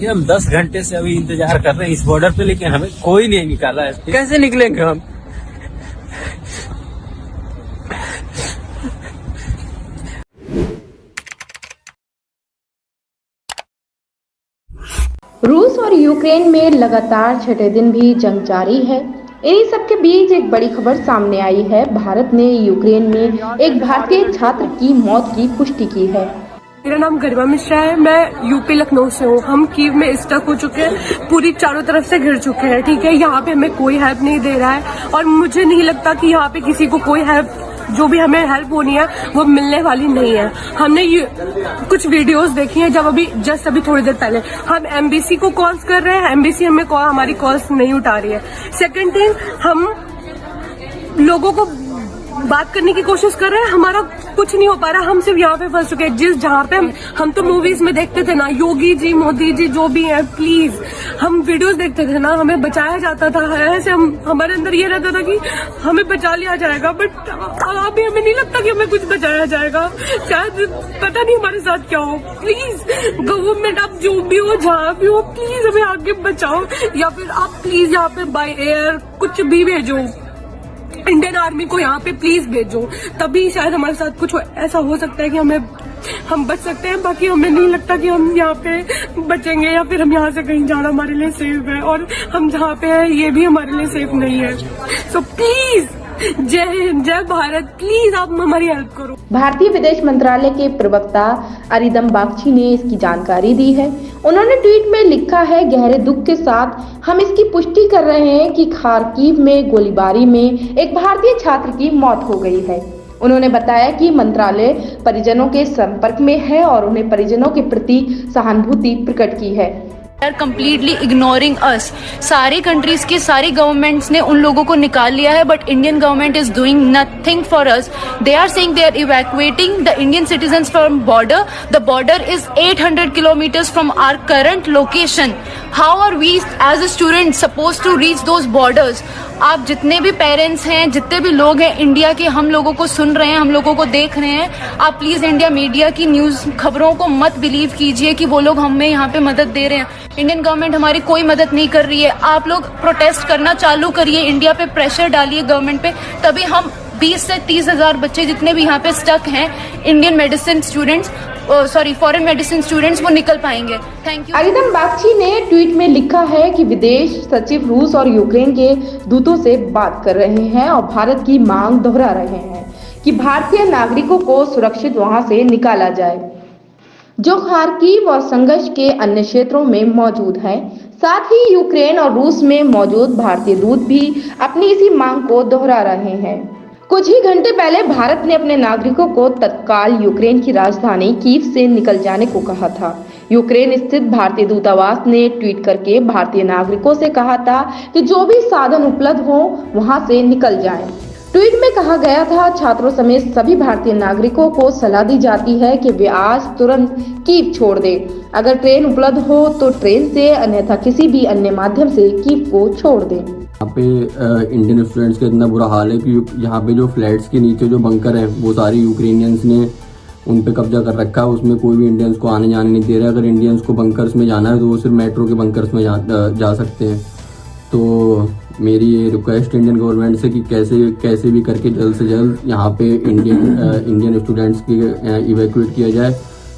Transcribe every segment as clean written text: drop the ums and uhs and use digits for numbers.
देखिए हम 10 घंटे से अभी इंतजार कर रहे हैं इस बॉर्डर पे, लेकिन हमें कोई नहीं निकाला है। कैसे निकलेंगे हम? रूस और यूक्रेन में लगातार छठे दिन भी जंग जारी है। इन्हीं सबके बीच एक बड़ी खबर सामने आई है। भारत ने यूक्रेन में एक भारतीय छात्र की मौत की पुष्टि की है। मेरा नाम गरिमा मिश्रा है, मैं यूपी लखनऊ से हूँ। हम कीव में स्टक हो चुके हैं, पूरी चारों तरफ से घिर चुके हैं। ठीक है, यहाँ पे हमें कोई हेल्प नहीं दे रहा है और मुझे नहीं लगता कि यहाँ पे किसी को कोई हेल्प, जो भी हमें हेल्प होनी है वो मिलने वाली नहीं है। हमने कुछ वीडियोस देखी हैं, जब अभी थोड़ी देर पहले हम एमबीसी को कॉल्स कर रहे हैं, एमबीसी हमें हमारी कॉल्स नहीं उठा रही है। सेकंड थिंग, हम लोगों को बात करने की कोशिश कर रहे हैं, हमारा कुछ नहीं हो पा रहा। हम सिर्फ यहाँ पे फंस चुके हैं, जहाँ पे हम तो मूवीज में देखते थे ना, योगी जी, मोदी जी, जो भी है, प्लीज, हम वीडियोस देखते थे ना, हमें बचाया जाता था। ऐसे हमारे अंदर ये रहता था कि हमें बचा लिया जाएगा, बट अभी हमें नहीं लगता कि हमें कुछ बचाया जाएगा। शायद पता नहीं हमारे साथ क्या हो। प्लीज गवर्नमेंट, आप जो भी हो, जहाँ भी हो, प्लीज हमें आगे बचाओ, या फिर आप प्लीज यहाँ पे बाय एयर कुछ भी भेजो, इंडियन आर्मी को यहाँ पे प्लीज भेजो, तभी शायद हमारे साथ कुछ ऐसा हो सकता है कि हम बच सकते हैं। बाकी हमें नहीं लगता कि हम यहाँ पे बचेंगे, या फिर हम यहाँ से कहीं जाना हमारे लिए सेफ है, और हम जहाँ पे हैं ये भी हमारे लिए सेफ नहीं है। सो प्लीज, जय हिंद, जय भारत, प्लीज आप हमारी हेल्प करो। भारतीय विदेश मंत्रालय के प्रवक्ता अरिदम बागची ने इसकी जानकारी दी है। उन्होंने ट्वीट में लिखा है, गहरे दुख के साथ हम इसकी पुष्टि कर रहे हैं कि खार्किव में गोलीबारी में एक भारतीय छात्र की मौत हो गई है। उन्होंने बताया कि मंत्रालय परिजनों के संपर्क में है और उन्हें परिजनों के प्रति सहानुभूति प्रकट की है। आर कम्प्लीटली इग्नोरिंग अस। सारी कंट्रीज के सारी गवर्नमेंट्स ने उन लोगों को निकाल लिया है, but Indian government is doing nothing for us. They are saying they are evacuating the Indian citizens from border. The border is 800 kilometres from our current location. How are we as a student suppose to reach those borders? आप जितने भी parents हैं, जितने भी लोग हैं India के, हम लोगों को सुन रहे हैं, हम लोगों को देख रहे हैं, आप प्लीज इंडिया मीडिया की न्यूज खबरों को मत बिलीव कीजिए कि वो लोग हमें यहाँ पे मदद दे रहे हैं। इंडियन गवर्नमेंट हमारी कोई मदद नहीं कर रही है। आप लोग प्रोटेस्ट करना चालू करिए, इंडिया पे प्रेशर डालिए गवर्नमेंट पे, तभी हम 20 से 30 हजार बच्चे जितने भी यहाँ पे स्टक हैं, Indian medicine students, foreign medicine students, वो निकल पाएंगे। Thank you. अरिदम बागची ने ट्वीट में लिखा है कि विदेश सचिव रूस और यूक्रेन के दूतों से बात कर रहे हैं और भारत की मांग दोहरा रहे हैं कि भारतीय नागरिकों को सुरक्षित वहां से निकाला जाए, जो खार्किव और संघर्ष के अन्य क्षेत्रों में मौजूद है। साथ ही यूक्रेन और रूस में मौजूद भारतीय दूत भी अपनी इसी मांग को दोहरा रहे हैं। कुछ ही घंटे पहले भारत ने अपने नागरिकों को तत्काल यूक्रेन की राजधानी कीव से निकल जाने को कहा था। यूक्रेन स्थित भारतीय दूतावास ने ट्वीट करके भारतीय नागरिकों से कहा था कि जो भी साधन उपलब्ध हो वहां से निकल जाएं। ट्वीट में कहा गया था, छात्रों समेत सभी भारतीय नागरिकों को सलाह दी जाती है कि वे आज तुरंत कीव छोड़ दें। अगर ट्रेन उपलब्ध हो तो ट्रेन से, अन्यथा किसी भी अन्य माध्यम से कीव को छोड़ दें। यहाँ पे इंडियन स्टूडेंट्स का इतना बुरा हाल है कि यहाँ पे जो फ्लैट्स के नीचे जो बंकर है वो सारे यूक्रेनियंस ने उन पे कब्जा कर रखा है। उसमें कोई भी इंडियंस को आने जाने नहीं दे रहा। अगर इंडियंस को बंकर्स में जाना है तो वो सिर्फ मेट्रो के बंकर्स में जा सकते हैं। तो मेरी ये रिक्वेस्ट इंडियन गवर्नमेंट से कि कैसे भी करके जल्द से जल्द यहाँ पे इंडियन स्टूडेंट्स की इवैक्यूएट किया जाए,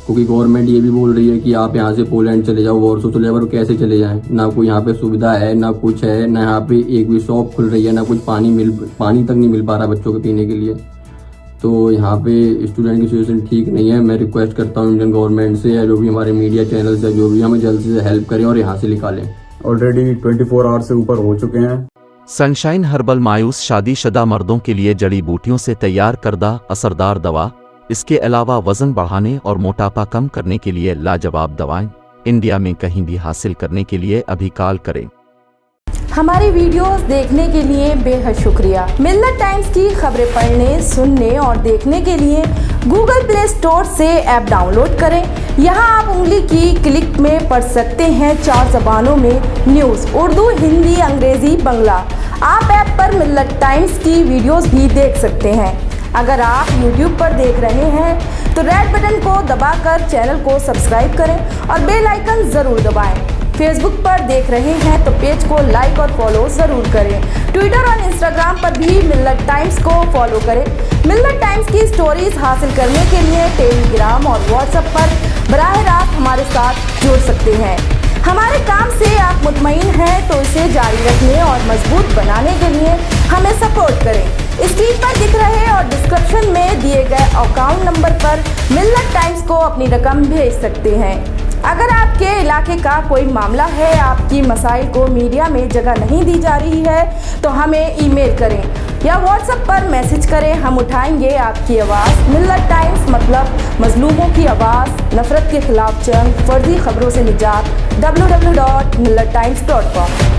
क्योंकि गवर्नमेंट ये भी बोल रही है कि आप यहाँ से पोलैंड चले जाओ, वॉर्सो चले जाओ। कैसे चले जाएं? ना कोई यहाँ पे सुविधा है, ना कुछ है, ना यहाँ पे एक भी शॉप खुल रही है, ना कुछ पानी तक नहीं मिल पा रहा बच्चों के पीने के लिए। तो यहाँ पे स्टूडेंट की सिचुएशन ठीक नहीं है। मैं रिक्वेस्ट करता हूँ इंडियन गवर्नमेंट से, या जो भी हमारे मीडिया चैनल्स है, जो भी हमें जल्द से हेल्प करें और यहाँ से निकालें। ऑलरेडी 24 आवर्स से ऊपर हो चुके हैं। सनशाइन हर्बल मायूस शादीशुदा मर्दों के लिए जड़ी बूटियों से तैयार करदा असरदार दवा। इसके अलावा वजन बढ़ाने और मोटापा कम करने के लिए लाजवाब दवाएं इंडिया में कहीं भी हासिल करने के लिए अभी कॉल करें। हमारी वीडियोस देखने के लिए बेहद शुक्रिया। मिल्लत टाइम्स की खबरें पढ़ने, सुनने और देखने के लिए गूगल प्ले स्टोर से ऐप डाउनलोड करें। यहाँ आप उंगली की क्लिक में पढ़ सकते हैं 4 ज़बानों में न्यूज़, उर्दू, हिंदी, अंग्रेजी, बांग्ला। आप ऐप पर मिल्लत टाइम्स की वीडियोस भी देख सकते हैं। अगर आप YouTube पर देख रहे हैं तो रेड बटन को दबाकर चैनल को सब्सक्राइब करें और बेल आइकन ज़रूर दबाएं। फेसबुक पर देख रहे हैं तो पेज को लाइक और फॉलो ज़रूर करें। ट्विटर और इंस्टाग्राम पर भी मिल्लत टाइम्स को फॉलो करें। मिल्लत टाइम्स की स्टोरीज हासिल करने के लिए टेलीग्राम और व्हाट्सएप पर बराह रास्त हमारे साथ जुड़ सकते हैं। हमारे काम से आप मुतमईन हैं तो इसे जारी रखने और मजबूत बनाने के लिए हमें सपोर्ट करें। स्क्रीन पर दिख रहे और डिस्क्रिप्शन में दिए गए अकाउंट नंबर पर मिल्लत टाइम्स को अपनी रकम भेज सकते हैं। अगर आपके इलाके का कोई मामला है, आपकी मसाइल को मीडिया में जगह नहीं दी जा रही है, तो हमें ईमेल करें या व्हाट्सएप पर मैसेज करें, हम उठाएंगे आपकी आवाज़। मिल्लत टाइम्स मतलब मजलूमों की आवाज़, नफरत के खिलाफ जंग, फर्जी खबरों से निजात। www.millattimes.com